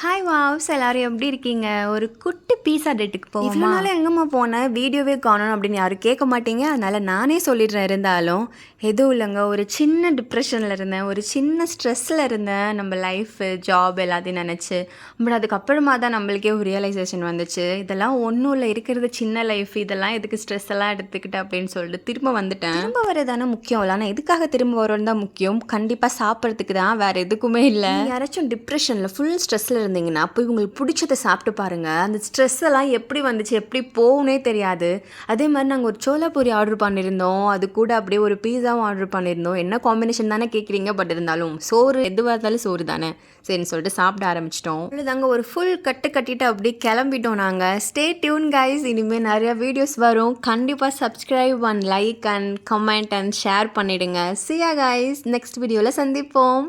Hi vows எல்லாரும் எப்படி இருக்கீங்க? ஒரு குட்டி பீஸா டேட்டுக்கு இவ்வளோ போவோமா? நாள் எங்கேம்மா போனேன் வீடியோவே காணோம் அப்படின்னு யாரும் கேட்க மாட்டீங்க. அதனால் நானே சொல்லிடுறேன். இருந்தாலும் எதுவும் இல்லைங்க, ஒரு சின்ன டிப்ரெஷனில் இருந்தேன், ஒரு சின்ன ஸ்ட்ரெஸ்ஸில் இருந்தேன். நம்ம லைஃபு ஜாப் எல்லாத்தையும் நினச்சி. பட் அதுக்கப்புறமா தான் நம்மளுக்கே ஒரு ரியலைசேஷன் வந்துச்சு. இதெல்லாம் ஒன்றும் இல்லை, இருக்கிறது சின்ன லைஃப், இதெல்லாம் எதுக்கு ஸ்ட்ரெஸ் எல்லாம் எடுத்துக்கிட்டு அப்படின்னு சொல்லிட்டு திரும்ப வந்துட்டேன். திரும்ப வரதானே முக்கியம் இல்லை, ஆனால் எதுக்காக திரும்ப வரோன்னு தான் முக்கியம். கண்டிப்பாக சாப்பிட்றதுக்கு தான், வேறு எதுக்குமே இல்லை. யாராச்சும் டிப்ரெஷனில் ஃபுல் ஸ்ட்ரெஸ்ஸில் இருந்தீங்கன்னா போய் உங்களுக்கு பிடிச்சதை சாப்பிட்டு பாருங்கள். அந்த ஸ்ட்ரெஸ் எல்லாம் எப்படி வந்துச்சு, எப்படி போகுனே தெரியாது. அதே மாதிரி நாங்கள் ஒரு சோலாபூரி ஆர்டர் பண்ணியிருந்தோம், அது கூட அப்படியே ஒரு பீஸாவும் ஆர்டர் பண்ணியிருந்தோம். என்ன காம்பினேஷன் தானே கேட்குறீங்க, பட் இருந்தாலும் சோறு எதுவாக இருந்தாலும் சோறு தானே, சரின்னு சொல்லிட்டு சாப்பிட ஆரம்பிச்சிட்டோம். தாங்க ஒரு ஃபுல் கட்டிட்டு அப்படியே கிளம்பிட்டோம் நாங்கள். ஸ்டே டியூன் கைஸ், இனிமேல் நிறைய வீடியோஸ் வரும். கண்டிப்பாக subscribe and like and comment and share பண்ணிவிடுங்க. See ya guys, நெக்ஸ்ட் வீடியோவில் சந்திப்போம்.